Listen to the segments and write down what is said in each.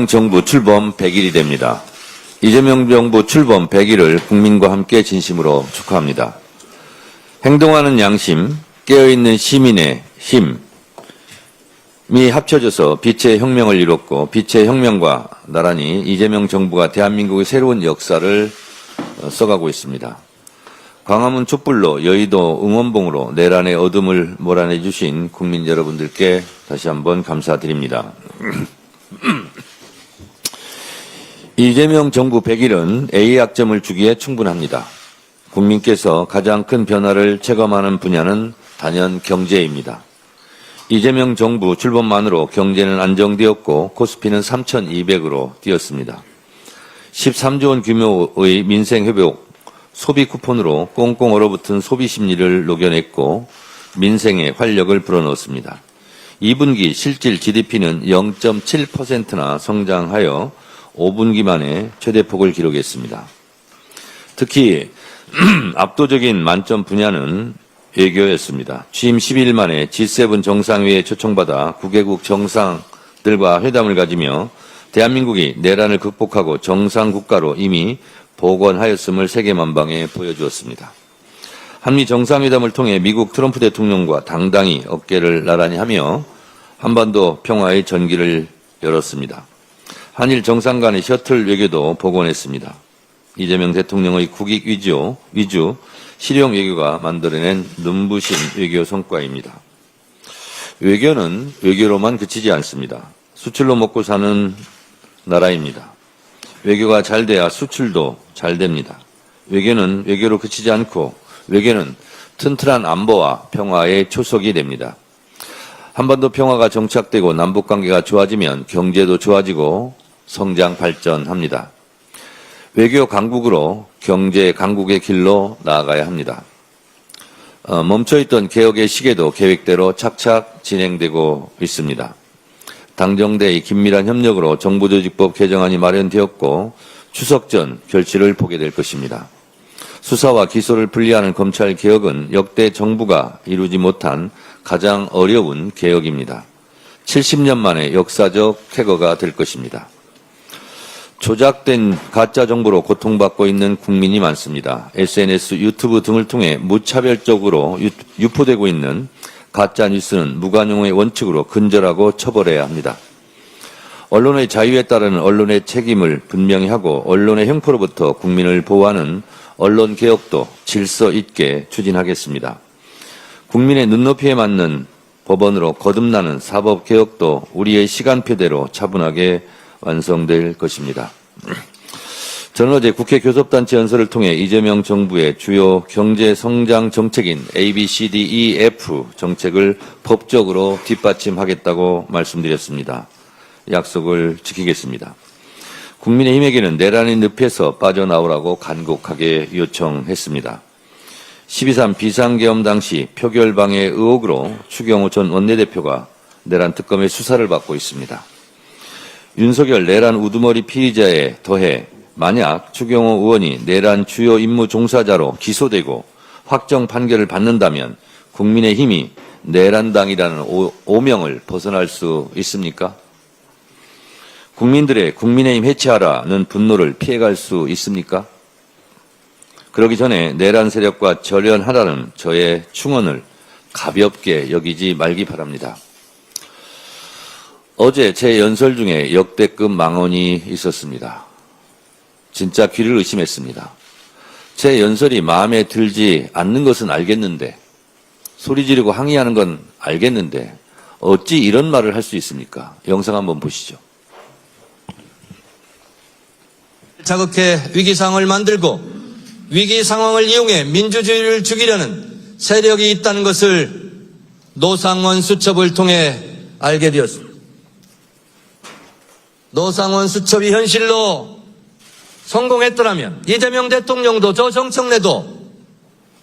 정부 출범 100일이 됩니다. 이재명 정부 출범 100일을 국민과 함께 진심으로 축하합니다. 행동하는 양심, 깨어있는 시민의 힘이 합쳐져서 빛의 혁명을 이뤘고 빛의 혁명과 나란히 이재명 정부가 대한민국의 새로운 역사를 써가고 있습니다. 광화문 촛불로 여의도 응원봉으로 내란의 어둠을 몰아내 주신 국민 여러분들께 다시 한번 감사드립니다. 이재명 정부 100일은 A의 약점을 주기에 충분합니다. 국민께서 가장 큰 변화를 체감하는 분야는 단연 경제입니다. 이재명 정부 출범만으로 경제는 안정되었고 코스피는 3,200으로 뛰었습니다. 13조 원 규모의 민생회복, 소비 쿠폰으로 꽁꽁 얼어붙은 소비 심리를 녹여냈고 민생에 활력을 불어넣었습니다. 2분기 실질 GDP는 0.7%나 성장하여 5분기 만에 최대폭을 기록했습니다. 특히 압도적인 만점 분야는 외교였습니다. 취임 12일 만에 G7 정상회의에 초청받아 9개국 정상들과 회담을 가지며 대한민국이 내란을 극복하고 정상국가로 이미 복원하였음을 세계만방에 보여주었습니다. 한미 정상회담을 통해 미국 트럼프 대통령과 당당히 어깨를 나란히 하며 한반도 평화의 전기를 열었습니다. 한일 정상 간의 셔틀 외교도 복원했습니다. 이재명 대통령의 국익 위주 실용 외교가 만들어낸 눈부신 외교 성과입니다. 외교는 외교로만 그치지 않습니다. 수출로 먹고 사는 나라입니다. 외교가 잘 돼야 수출도 잘 됩니다. 외교는 외교로 그치지 않고 외교는 튼튼한 안보와 평화의 초석이 됩니다. 한반도 평화가 정착되고 남북관계가 좋아지면 경제도 좋아지고 성장 발전합니다. 외교 강국으로 경제 강국의 길로 나아가야 합니다. 멈춰있던 개혁의 시계도 계획대로 착착 진행되고 있습니다. 당정대의 긴밀한 협력으로 정부조직법 개정안이 마련되었고 추석 전 결실을 보게 될 것입니다. 수사와 기소를 분리하는 검찰 개혁은 역대 정부가 이루지 못한 가장 어려운 개혁입니다. 70년 만에 역사적 쾌거가 될 것입니다. 조작된 가짜 정보로 고통받고 있는 국민이 많습니다. SNS, 유튜브 등을 통해 무차별적으로 유포되고 있는 가짜 뉴스는 무관용의 원칙으로 근절하고 처벌해야 합니다. 언론의 자유에 따르는 언론의 책임을 분명히 하고 언론의 횡포로부터 국민을 보호하는 언론 개혁도 질서 있게 추진하겠습니다. 국민의 눈높이에 맞는 법원으로 거듭나는 사법 개혁도 우리의 시간표대로 차분하게 완성될 것입니다. 저는 어제 국회 교섭단체 연설을 통해 이재명 정부의 주요 경제 성장 정책인 ABCDEF 정책을 법적으로 뒷받침하겠다고 말씀드렸습니다. 약속을 지키겠습니다. 국민의힘에게는 내란의 늪에서 빠져나오라고 간곡하게 요청했습니다. 12.3 비상계엄 당시 표결방해 의혹으로 추경호 전 원내대표가 내란 특검의 수사를 받고 있습니다. 윤석열 내란 우두머리 피의자에 더해 만약 추경호 의원이 내란 주요 임무 종사자로 기소되고 확정 판결을 받는다면 국민의힘이 내란당이라는 오명을 벗어날 수 있습니까? 국민들의 국민의힘 해체하라는 분노를 피해갈 수 있습니까? 그러기 전에 내란 세력과 절연하라는 저의 충언을 가볍게 여기지 말기 바랍니다. 어제 제 연설 중에 역대급 망언이 있었습니다. 진짜 귀를 의심했습니다. 제 연설이 마음에 들지 않는 것은 알겠는데 소리 지르고 항의하는 건 알겠는데 어찌 이런 말을 할 수 있습니까? 영상 한번 보시죠. 자극해 위기 상황을 만들고 위기 상황을 이용해 민주주의를 죽이려는 세력이 있다는 것을 노상원 수첩을 통해 알게 되었습니다. 노상원 수첩이 현실로 성공했더라면 이재명 대통령도 저 정청래도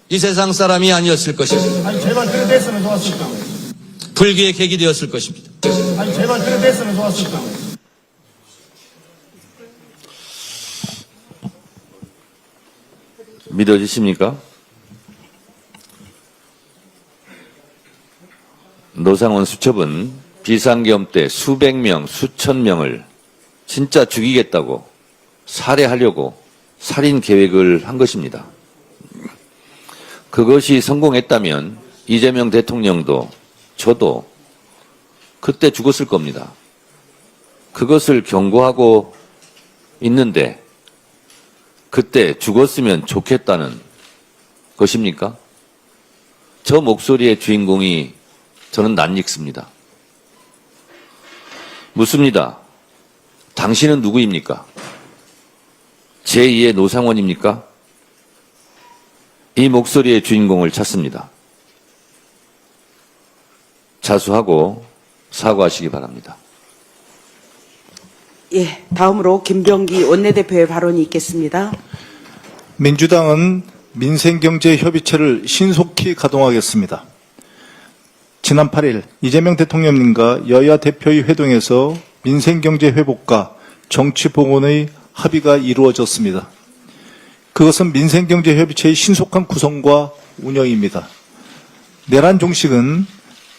이 세상 사람이 아니었을 것입니다. 아니 제발 그래 됐으면 좋았을 거예요. 불기의 계기 되었을 것입니다. 아니 제발 그래 됐으면 좋았을 거예요. 믿어지십니까? 노상원 수첩은 비상계엄 때 수백 명, 수천 명을 진짜 죽이겠다고 살해하려고 살인 계획을 한 것입니다. 그것이 성공했다면 이재명 대통령도 저도 그때 죽었을 겁니다. 그것을 경고하고 있는데 그때 죽었으면 좋겠다는 것입니까? 저 목소리의 주인공이 저는 낯익습니다. 묻습니다. 당신은 누구입니까? 제2의 노상원입니까? 이 목소리의 주인공을 찾습니다. 자수하고 사과하시기 바랍니다. 예, 다음으로 김병기 원내대표의 발언이 있겠습니다. 민주당은 민생경제협의체를 신속히 가동하겠습니다. 지난 8일 이재명 대통령님과 여야 대표의 회동에서 민생경제 회복과 정치복원의 합의가 이루어졌습니다. 그것은 민생경제협의체의 신속한 구성과 운영입니다. 내란 종식은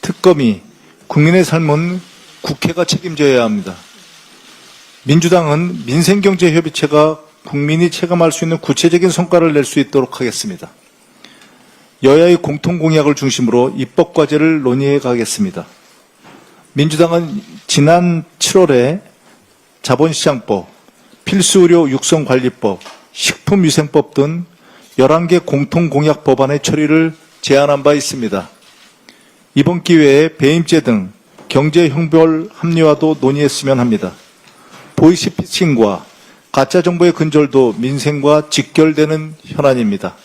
특검이, 국민의 삶은 국회가 책임져야 합니다. 민주당은 민생경제협의체가 국민이 체감할 수 있는 구체적인 성과를 낼 수 있도록 하겠습니다. 여야의 공통공약을 중심으로 입법과제를 논의해 가겠습니다. 민주당은 지난 7월에 자본시장법, 필수의료 육성관리법, 식품위생법 등 11개 공통공약 법안의 처리를 제안한 바 있습니다. 이번 기회에 배임죄 등 경제형벌 합리화도 논의했으면 합니다. 보이스피싱과 가짜정보의 근절도 민생과 직결되는 현안입니다.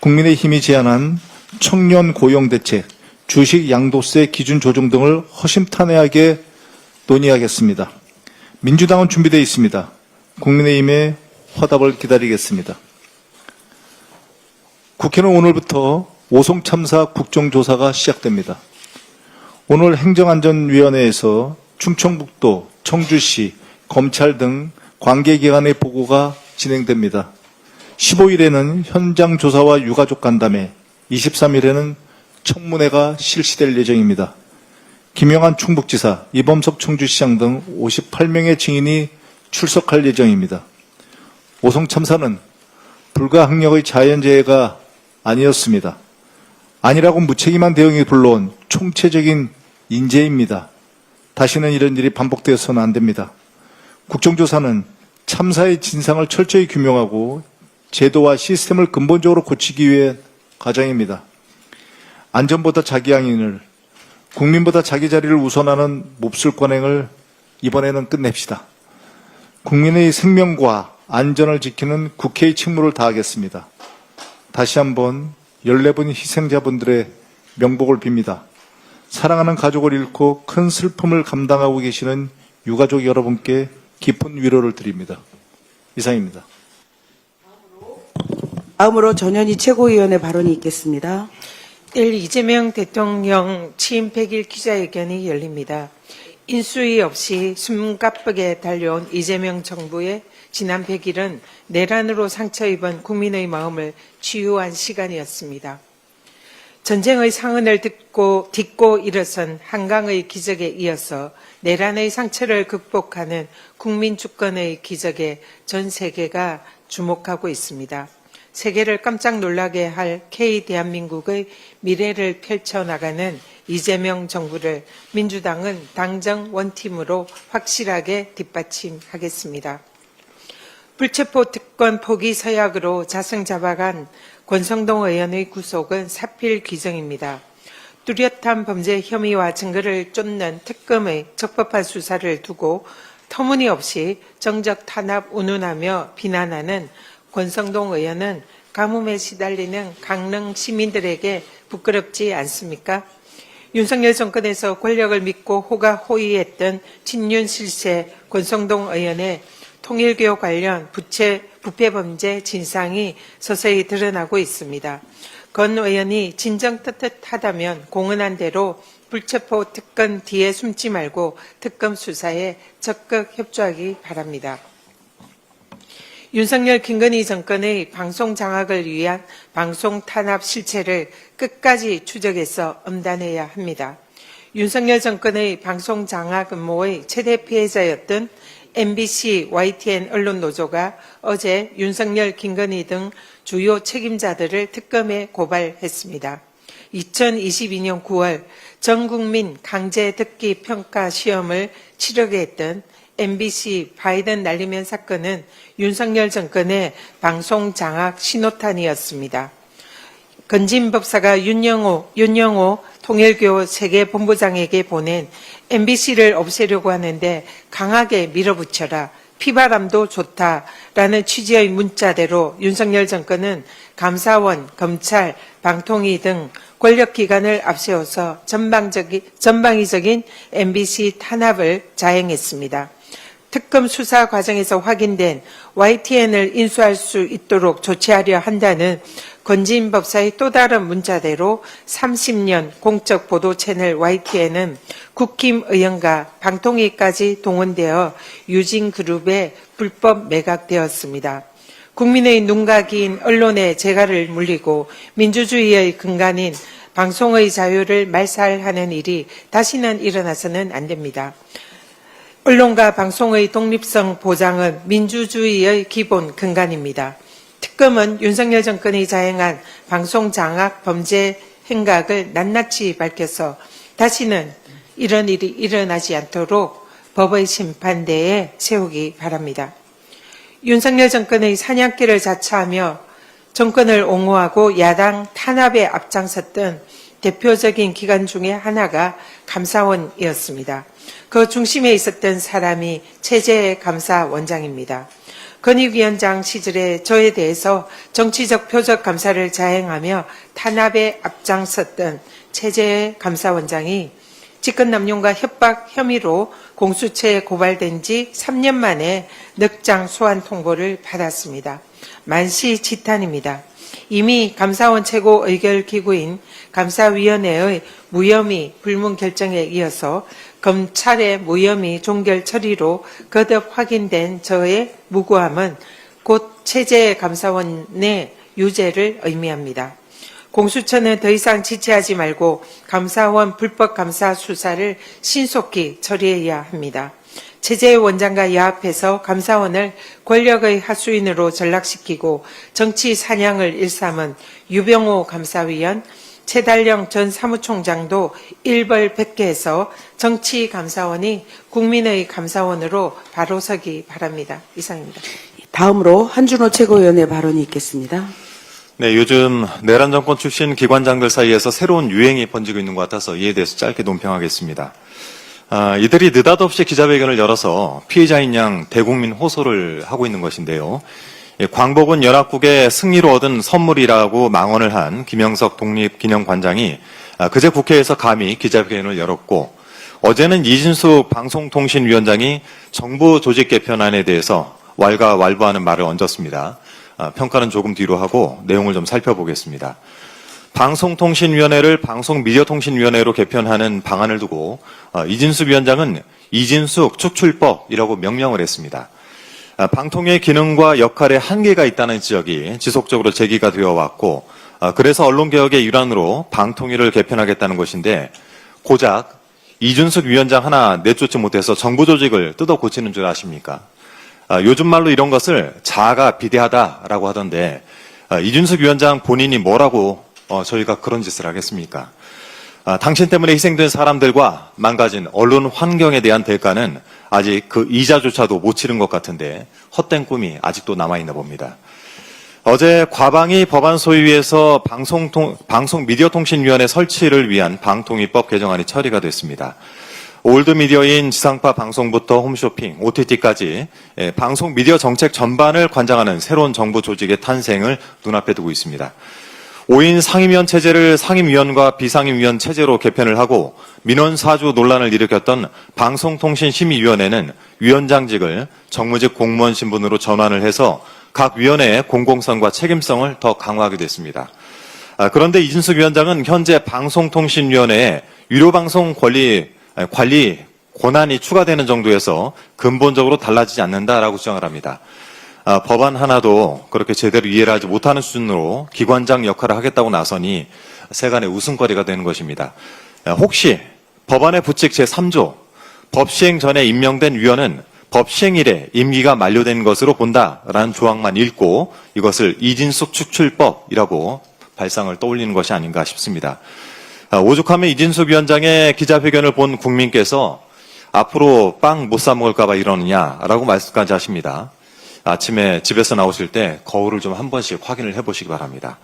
국민의힘이 제안한 청년 고용대책, 주식 양도세 기준 조정 등을 허심탄회하게 논의하겠습니다. 민주당은 준비되어 있습니다. 국민의힘의 화답을 기다리겠습니다. 국회는 오늘부터 오송 참사 국정조사가 시작됩니다. 오늘 행정안전위원회에서 충청북도, 청주시, 검찰 등 관계기관의 보고가 진행됩니다. 15일에는 현장 조사와 유가족 간담회, 23일에는 청문회가 실시될 예정입니다. 김영한 충북지사, 이범석 청주시장 등 58명의 증인이 출석할 예정입니다. 오송 참사는 불가항력의 자연재해가 아니었습니다. 아니라고 무책임한 대응이 불러온 총체적인 인재입니다. 다시는 이런 일이 반복되어서는 안 됩니다. 국정조사는 참사의 진상을 철저히 규명하고 제도와 시스템을 근본적으로 고치기 위해 과정입니다. 안전보다 자기 양인을, 국민보다 자기 자리를 우선하는 몹쓸 관행을 이번에는 끝냅시다. 국민의 생명과 안전을 지키는 국회의 책무를 다하겠습니다. 다시 한번 14분 희생자분들의 명복을 빕니다. 사랑하는 가족을 잃고 큰 슬픔을 감당하고 계시는 유가족 여러분께 깊은 위로를 드립니다. 이상입니다. 다음으로 전현희 최고위원의 발언이 있겠습니다. 내일 이재명 대통령 취임 100일 기자회견이 열립니다. 인수위 없이 숨가쁘게 달려온 이재명 정부의 지난 100일은 내란으로 상처 입은 국민의 마음을 치유한 시간이었습니다. 전쟁의 상흔을 딛고 일어선 한강의 기적에 이어서 내란의 상처를 극복하는 국민 주권의 기적에 전 세계가 주목하고 있습니다. 세계를 깜짝 놀라게 할 K-대한민국의 미래를 펼쳐나가는 이재명 정부를 민주당은 당정 원팀으로 확실하게 뒷받침하겠습니다. 불체포 특권 포기 서약으로 자승자박한 권성동 의원의 구속은 사필 규정입니다. 뚜렷한 범죄 혐의와 증거를 쫓는 특검의 적법한 수사를 두고 터무니없이 정적 탄압 운운하며 비난하는 권성동 의원은 가뭄에 시달리는 강릉 시민들에게 부끄럽지 않습니까? 윤석열 정권에서 권력을 믿고 호가호위했던 친윤 실세 권성동 의원의 통일교 관련 부패 범죄 진상이 서서히 드러나고 있습니다. 권 의원이 진정 떳떳하다면 공언한 대로 불체포 특권 뒤에 숨지 말고 특검 수사에 적극 협조하기 바랍니다. 윤석열 김건희 정권의 방송 장악을 위한 방송 탄압 실체를 끝까지 추적해서 엄단해야 합니다. 윤석열 정권의 방송 장악 음모의 최대 피해자였던 MBC, YTN 언론노조가 어제 윤석열, 김건희 등 주요 책임자들을 특검에 고발했습니다. 2022년 9월 전국민 강제 듣기 평가 시험을 치르게 했던 MBC 바이든 날리면 사건은 윤석열 정권의 방송 장악 신호탄이었습니다. 건진 법사가 윤영호 통일교 세계본부장에게 보낸 MBC를 없애려고 하는데 강하게 밀어붙여라. 피바람도 좋다라는 취지의 문자대로 윤석열 정권은 감사원, 검찰, 방통위 등 권력기관을 앞세워서 전방위적인 MBC 탄압을 자행했습니다. 특검 수사 과정에서 확인된 YTN을 인수할 수 있도록 조치하려 한다는 건진 법사의 또 다른 문자대로 30년 공적 보도 채널 YTN은 국힘 의원과 방통위까지 동원되어 유진그룹에 불법 매각되었습니다. 국민의 눈과 긴 언론의 재갈을 물리고 민주주의의 근간인 방송의 자유를 말살하는 일이 다시는 일어나서는 안 됩니다. 언론과 방송의 독립성 보장은 민주주의의 기본 근간입니다. 특검은 윤석열 정권이 자행한 방송 장악 범죄 행각을 낱낱이 밝혀서 다시는 이런 일이 일어나지 않도록 법의 심판대에 세우기 바랍니다. 윤석열 정권의 사냥개를 자처하며 정권을 옹호하고 야당 탄압에 앞장섰던 대표적인 기관 중에 하나가 감사원이었습니다. 그 중심에 있었던 사람이 최재해 감사원장입니다. 건익위원장 시절에 저에 대해서 정치적 표적 감사를 자행하며 탄압에 앞장섰던 최재해 감사원장이 직권남용과 협박 혐의로 공수처에 고발된 지 3년 만에 늑장 소환 통보를 받았습니다. 만시지탄입니다. 이미 감사원 최고 의결기구인 감사위원회의 무혐의 불문 결정에 이어서 검찰의 무혐의 종결 처리로 거듭 확인된 저의 무고함은 곧 최재해 감사원의 유죄를 의미합니다. 공수처는 더 이상 지체하지 말고 감사원 불법 감사 수사를 신속히 처리해야 합니다. 최재해 원장과 야합해서 감사원을 권력의 하수인으로 전락시키고 정치 사냥을 일삼은 유병호 감사위원, 최달령 전 사무총장도 일벌백계해서 정치감사원이 국민의 감사원으로 바로 서기 바랍니다. 이상입니다. 다음으로 한준호 최고위원의 발언이 있겠습니다. 네, 요즘 내란 정권 출신 기관장들 사이에서 새로운 유행이 번지고 있는 것 같아서 이에 대해서 짧게 논평하겠습니다. 이들이 느닷없이 기자회견을 열어서 피해자인 양 대국민 호소를 하고 있는 것인데요. 광복은 연합국의 승리로 얻은 선물이라고 망언을 한 김영석 독립기념관장이 그제 국회에서 감히 기자회견을 열었고, 어제는 이진숙 방송통신위원장이 정부 조직 개편안에 대해서 왈가왈부하는 말을 얹었습니다. 평가는 조금 뒤로 하고 내용을 좀 살펴보겠습니다. 방송통신위원회를 방송미디어통신위원회로 개편하는 방안을 두고 이진숙 위원장은 이진숙 축출법이라고 명명을 했습니다. 방통위의 기능과 역할에 한계가 있다는 지적이 지속적으로 제기가 되어 왔고, 그래서 언론개혁의 일환으로 방통위를 개편하겠다는 것인데, 고작 이준숙 위원장 하나 내쫓지 못해서 정부 조직을 뜯어 고치는 줄 아십니까? 요즘 말로 이런 것을 자아가 비대하다라고 하던데, 이준숙 위원장 본인이 뭐라고 저희가 그런 짓을 하겠습니까? 당신 때문에 희생된 사람들과 망가진 언론 환경에 대한 대가는 아직 그 이자조차도 못 치른 것 같은데 헛된 꿈이 아직도 남아있나 봅니다. 어제 과방위 법안 소위에서 방송미디어통신위원회 설치를 위한 방통위법 개정안이 처리가 됐습니다. 올드미디어인 지상파 방송부터 홈쇼핑, OTT까지 방송미디어 정책 전반을 관장하는 새로운 정부 조직의 탄생을 눈앞에 두고 있습니다. 5인 상임위원 체제를 상임위원과 비상임위원 체제로 개편을 하고 민원 사주 논란을 일으켰던 방송통신심의위원회는 위원장직을 정무직 공무원 신분으로 전환을 해서 각 위원회의 공공성과 책임성을 더 강화하게 됐습니다. 그런데 이진숙 위원장은 현재 방송통신위원회에 유료방송 관리 권한이 추가되는 정도에서 근본적으로 달라지지 않는다라고 주장을 합니다. 법안 하나도 그렇게 제대로 이해를 하지 못하는 수준으로 기관장 역할을 하겠다고 나서니 세간의 웃음거리가 되는 것입니다. 혹시 법안의 부칙 제3조 법 시행 전에 임명된 위원은 법 시행일에 임기가 만료된 것으로 본다라는 조항만 읽고 이것을 이진숙 축출법이라고 발상을 떠올리는 것이 아닌가 싶습니다. 오죽하면 이진숙 위원장의 기자회견을 본 국민께서 앞으로 빵 못 사 먹을까봐 이러느냐라고 말씀까지 하십니다. 아침에 집에서 나오실 때 거울을 좀 한 번씩 확인을 해보시기 바랍니다.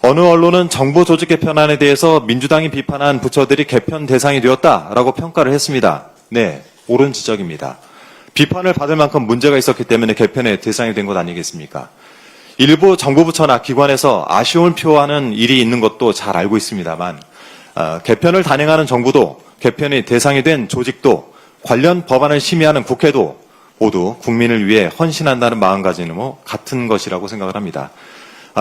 어느 언론은 정부 조직 개편안에 대해서 민주당이 비판한 부처들이 개편 대상이 되었다라고 평가를 했습니다. 네, 옳은 지적입니다. 비판을 받을 만큼 문제가 있었기 때문에 개편의 대상이 된 것 아니겠습니까? 일부 정부 부처나 기관에서 아쉬움을 표하는 일이 있는 것도 잘 알고 있습니다만 개편을 단행하는 정부도 개편의 대상이 된 조직도 관련 법안을 심의하는 국회도 모두 국민을 위해 헌신한다는 마음가짐으로 같은 것이라고 생각을 합니다.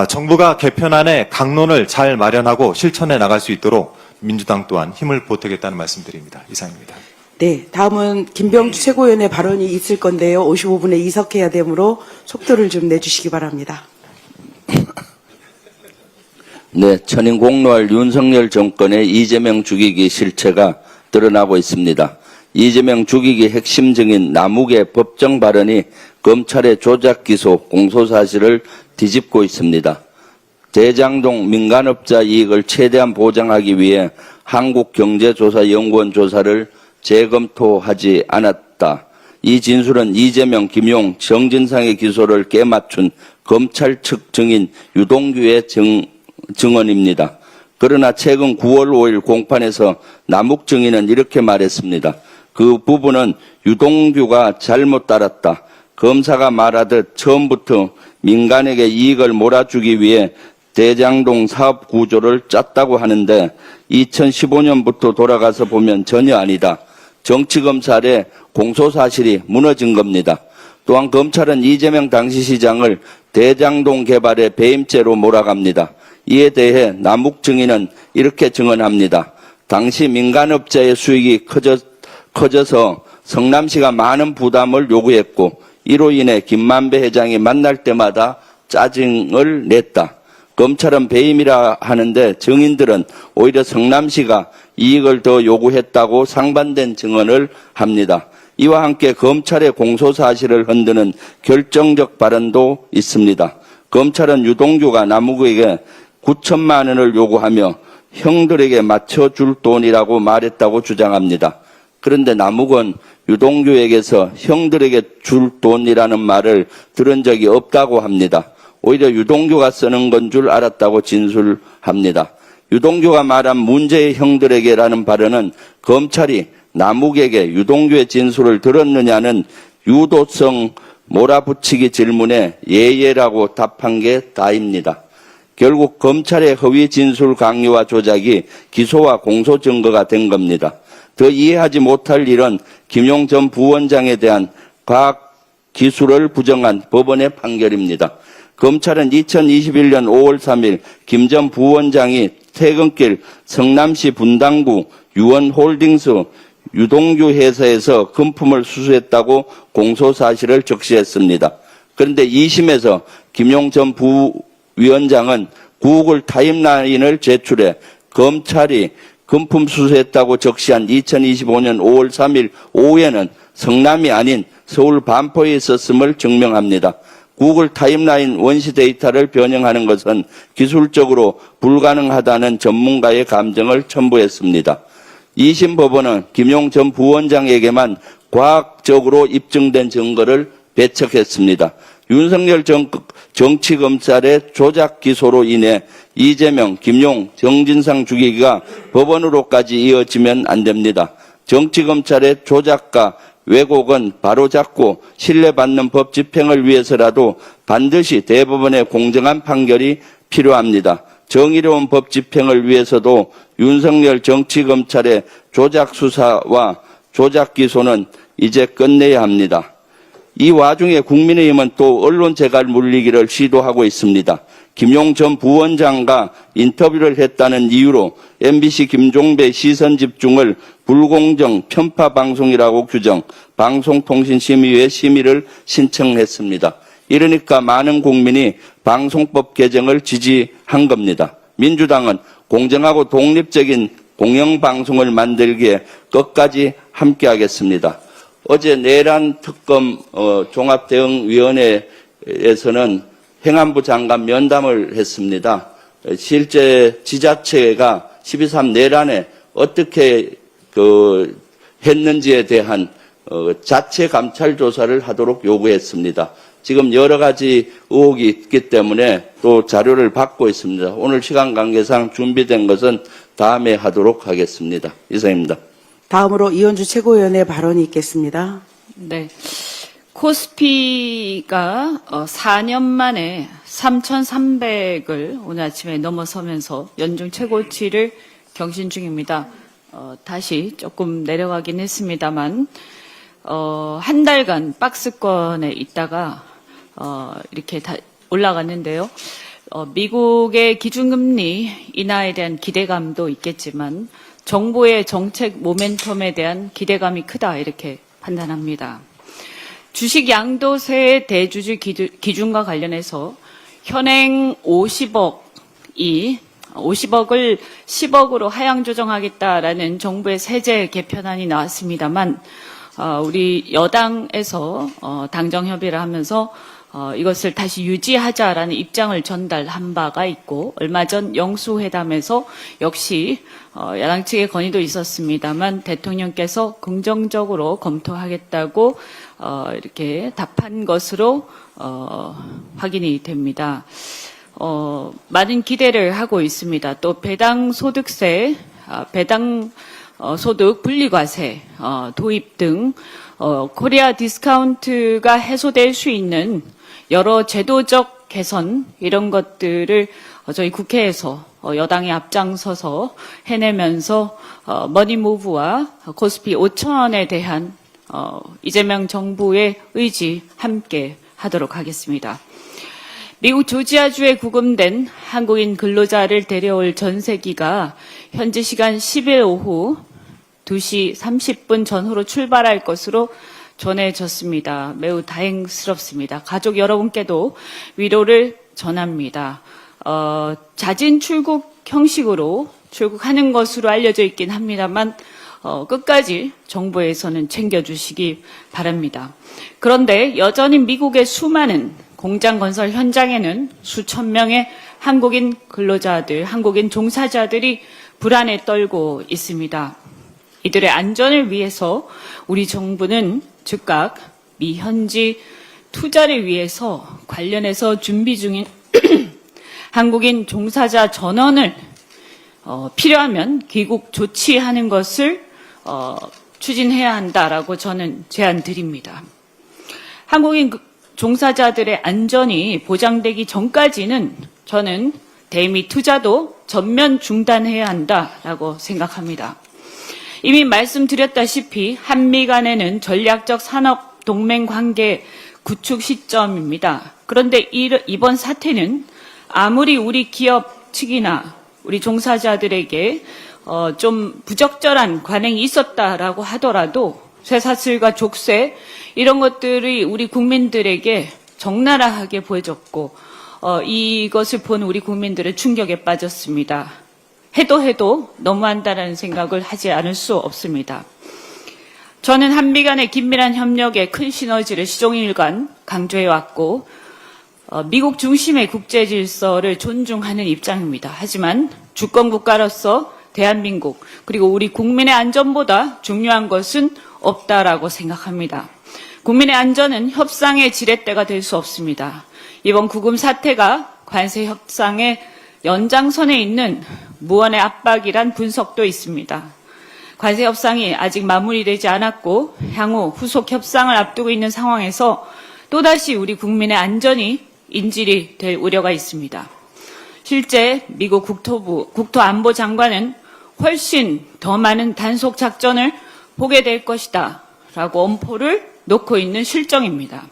정부가 개편안의 강론을 잘 마련하고 실천해 나갈 수 있도록 민주당 또한 힘을 보태겠다는 말씀드립니다. 이상입니다. 네, 다음은 김병주 최고위원의 발언이 있을 건데요. 55분에 이석해야 되므로 속도를 좀 내주시기 바랍니다. 네, 천인 공로할 윤석열 정권의 이재명 죽이기 실체가 드러나고 있습니다. 이재명 죽이기 핵심 증인 남욱의 법정 발언이 검찰의 조작 기소 공소 사실을 뒤집고 있습니다. 대장동 민간업자 이익을 최대한 보장하기 위해 한국경제조사연구원 조사를 재검토하지 않았다. 이 진술은 이재명, 김용, 정진상의 기소를 깨맞춘 검찰 측 증인 유동규의 증언입니다. 그러나 최근 9월 5일 공판에서 남욱 증인은 이렇게 말했습니다. 그 부분은 유동규가 잘못 따랐다. 검사가 말하듯 처음부터 민간에게 이익을 몰아주기 위해 대장동 사업 구조를 짰다고 하는데 2015년부터 돌아가서 보면 전혀 아니다. 정치검찰의 공소사실이 무너진 겁니다. 또한 검찰은 이재명 당시 시장을 대장동 개발의 배임죄로 몰아갑니다. 이에 대해 남욱 증인은 이렇게 증언합니다. 당시 민간업자의 수익이 커져서 성남시가 많은 부담을 요구했고 이로 인해 김만배 회장이 만날 때마다 짜증을 냈다. 검찰은 배임이라 하는데 증인들은 오히려 성남시가 이익을 더 요구했다고 상반된 증언을 합니다. 이와 함께 검찰의 공소사실을 흔드는 결정적 발언도 있습니다. 검찰은 유동규가 남욱에게 9천만 원을 요구하며 형들에게 맞춰줄 돈이라고 말했다고 주장합니다. 그런데 남욱은 유동규에게서 형들에게 줄 돈이라는 말을 들은 적이 없다고 합니다. 오히려 유동규가 쓰는 건 줄 알았다고 진술합니다. 유동규가 말한 문제의 형들에게라는 발언은 검찰이 남욱에게 유동규의 진술을 들었느냐는 유도성 몰아붙이기 질문에 예예라고 답한 게 다입니다. 결국 검찰의 허위 진술 강요와 조작이 기소와 공소 증거가 된 겁니다. 더 이해하지 못할 일은 김용 전 부원장에 대한 과학 기술을 부정한 법원의 판결입니다. 검찰은 2021년 5월 3일 김 전 부원장이 퇴근길 성남시 분당구 유원홀딩스 유동규 회사에서 금품을 수수했다고 공소사실을 적시했습니다. 그런데 2심에서 김용 전 부위원장은 구글 타임라인을 제출해 검찰이 금품 수수했다고 적시한 2025년 5월 3일 오후에는 성남이 아닌 서울 반포에 있었음을 증명합니다. 구글 타임라인 원시 데이터를 변형하는 것은 기술적으로 불가능하다는 전문가의 감정을 첨부했습니다. 2심 법원은 김용 전 부원장에게만 과학적으로 입증된 증거를 배척했습니다. 윤석열 정치검찰의 조작 기소로 인해 이재명, 김용, 정진상 죽이기가 법원으로까지 이어지면 안 됩니다. 정치검찰의 조작과 왜곡은 바로잡고 신뢰받는 법 집행을 위해서라도 반드시 대법원의 공정한 판결이 필요합니다. 정의로운 법 집행을 위해서도 윤석열 정치검찰의 조작 수사와 조작 기소는 이제 끝내야 합니다. 이 와중에 국민의힘은 또 언론 재갈 물리기를 시도하고 있습니다. 김용 전 부원장과 인터뷰를 했다는 이유로 MBC 김종배 시선집중을 불공정 편파 방송이라고 규정, 방송통신심의회 심의를 신청했습니다. 이러니까 많은 국민이 방송법 개정을 지지한 겁니다. 민주당은 공정하고 독립적인 공영방송을 만들기에 끝까지 함께하겠습니다. 어제 내란 특검 종합대응위원회에서는 행안부 장관 면담을 했습니다. 실제 지자체가 12.3 내란에 어떻게 했는지에 대한 자체 감찰 조사를 하도록 요구했습니다. 지금 여러 가지 의혹이 있기 때문에 또 자료를 받고 있습니다. 오늘 시간 관계상 준비된 것은 다음에 하도록 하겠습니다. 이상입니다. 다음으로 이현주 최고위원의 발언이 있겠습니다. 네. 코스피가 4년 만에 3,300을 오늘 아침에 넘어서면서 연중 최고치를 경신 중입니다. 다시 조금 내려가긴 했습니다만, 한 달간 박스권에 있다가, 이렇게 다 올라갔는데요. 미국의 기준금리 인하에 대한 기대감도 있겠지만, 정부의 정책 모멘텀에 대한 기대감이 크다, 이렇게 판단합니다. 주식 양도세 대주주 기준과 관련해서 현행 50억을 10억으로 하향 조정하겠다라는 정부의 세제 개편안이 나왔습니다만, 우리 여당에서 당정 협의를 하면서 이것을 다시 유지하자라는 입장을 전달한 바가 있고, 얼마 전 영수회담에서 역시 야당 측의 건의도 있었습니다만 대통령께서 긍정적으로 검토하겠다고 이렇게 답한 것으로 확인이 됩니다. 많은 기대를 하고 있습니다. 또 배당 소득세, 배당 소득 분리과세 도입 등 코리아 디스카운트가 해소될 수 있는 여러 제도적 개선 이런 것들을 저희 국회에서 여당이 앞장서서 해내면서 머니무브와 코스피 5,000원에 대한 이재명 정부의 의지 함께 하도록 하겠습니다. 미국 조지아주에 구금된 한국인 근로자를 데려올 전세기가 현지 시간 10일 오후 2시 30분 전후로 출발할 것으로 전해졌습니다. 매우 다행스럽습니다. 가족 여러분께도 위로를 전합니다. 자진 출국 형식으로 출국하는 것으로 알려져 있긴 합니다만 끝까지 정부에서는 챙겨주시기 바랍니다. 그런데 여전히 미국의 수많은 공장 건설 현장에는 수천 명의 한국인 근로자들, 한국인 종사자들이 불안에 떨고 있습니다. 이들의 안전을 위해서 우리 정부는 즉각 미현지 투자를 위해서 관련해서 준비 중인 한국인 종사자 전원을 필요하면 귀국 조치하는 것을 추진해야 한다라고 저는 제안 드립니다. 한국인 종사자들의 안전이 보장되기 전까지는 저는 대미 투자도 전면 중단해야 한다라고 생각합니다. 이미 말씀드렸다시피 한미 간에는 전략적 산업 동맹 관계 구축 시점입니다. 그런데 이번 사태는 아무리 우리 기업 측이나 우리 종사자들에게 좀 부적절한 관행이 있었다라고 하더라도 쇠사슬과 족쇄 이런 것들이 우리 국민들에게 적나라하게 보여졌고 이것을 본 우리 국민들의 충격에 빠졌습니다. 해도 너무한다라는 생각을 하지 않을 수 없습니다. 저는 한미 간의 긴밀한 협력에 큰 시너지를 시종일관 강조해왔고 미국 중심의 국제 질서를 존중하는 입장입니다. 하지만 주권국가로서 대한민국 그리고 우리 국민의 안전보다 중요한 것은 없다라고 생각합니다. 국민의 안전은 협상의 지렛대가 될 수 없습니다. 이번 구금 사태가 관세 협상의 연장선에 있는 무언의 압박이란 분석도 있습니다. 관세 협상이 아직 마무리되지 않았고 향후 후속 협상을 앞두고 있는 상황에서 또다시 우리 국민의 안전이 인질이 될 우려가 있습니다. 실제 미국 국토안보 장관은 훨씬 더 많은 단속 작전을 보게 될 것이다 라고 엄포를 놓고 있는 실정입니다.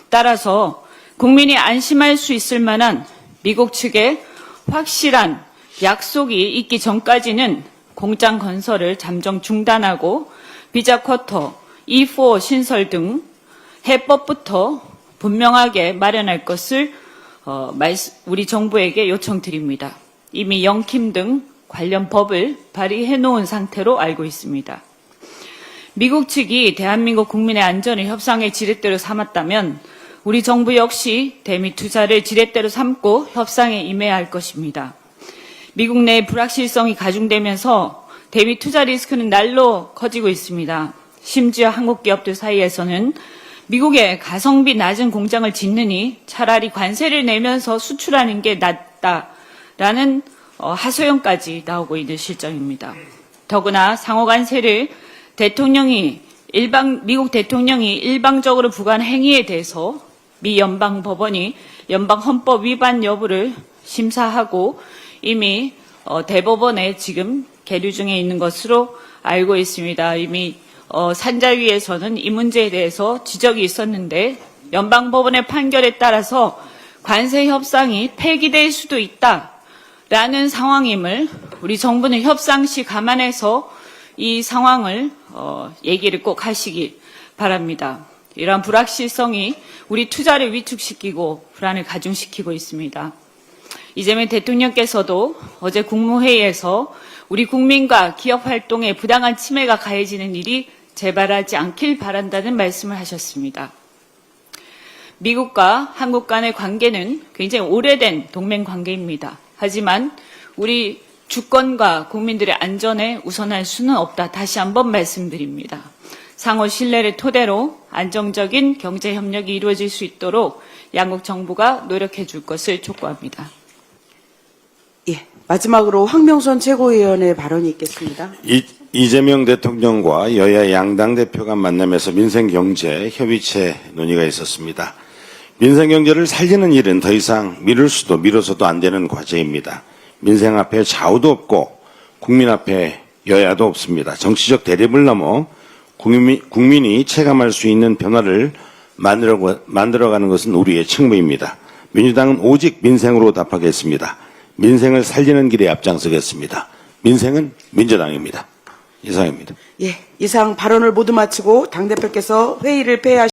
따라서 국민이 안심할 수 있을 만한 미국 측의 확실한 약속이 있기 전까지는 공장 건설을 잠정 중단하고 비자 쿼터, E4 신설 등 해법부터 분명하게 마련할 것을 우리 정부에게 요청드립니다. 이미 영킴 등 관련 법을 발의해 놓은 상태로 알고 있습니다. 미국 측이 대한민국 국민의 안전을 협상의 지렛대로 삼았다면 우리 정부 역시 대미 투자를 지렛대로 삼고 협상에 임해야 할 것입니다. 미국 내 불확실성이 가중되면서 대미 투자 리스크는 날로 커지고 있습니다. 심지어 한국 기업들 사이에서는 미국에 가성비 낮은 공장을 짓느니 차라리 관세를 내면서 수출하는 게 낫다라는 하소연까지 나오고 있는 실정입니다. 더구나 상호 관세를 미국 대통령이 일방적으로 부과한 행위에 대해서 미 연방법원이 연방헌법 위반 여부를 심사하고 이미 대법원에 지금 계류 중에 있는 것으로 알고 있습니다. 이미 산자위에서는 이 문제에 대해서 지적이 있었는데 연방법원의 판결에 따라서 관세 협상이 폐기될 수도 있다라는 상황임을 우리 정부는 협상 시 감안해서 이 상황을 얘기를 꼭 하시기 바랍니다. 이러한 불확실성이 우리 투자를 위축시키고 불안을 가중시키고 있습니다. 이재명 대통령께서도 어제 국무회의에서 우리 국민과 기업 활동에 부당한 침해가 가해지는 일이 재발하지 않길 바란다는 말씀을 하셨습니다. 미국과 한국 간의 관계는 굉장히 오래된 동맹 관계입니다. 하지만 우리 주권과 국민들의 안전에 우선할 수는 없다. 다시 한번 말씀드립니다. 상호 신뢰를 토대로 안정적인 경제 협력이 이루어질 수 있도록 양국 정부가 노력해 줄 것을 촉구합니다. 예. 마지막으로 황명선 최고위원의 발언이 있겠습니다. 이재명 대통령과 여야 양당 대표 간 만남에서 민생경제 협의체 논의가 있었습니다. 민생경제를 살리는 일은 더 이상 미뤄서도 안 되는 과제입니다. 민생 앞에 좌우도 없고 국민 앞에 여야도 없습니다. 정치적 대립을 넘어 국민이 체감할 수 있는 변화를 만들어가는 것은 우리의 책무입니다. 민주당은 오직 민생으로 답하겠습니다. 민생을 살리는 길에 앞장서겠습니다. 민생은 민주당입니다. 이상입니다. 예. 이상 발언을 모두 마치고 당대표께서 회의를 폐하시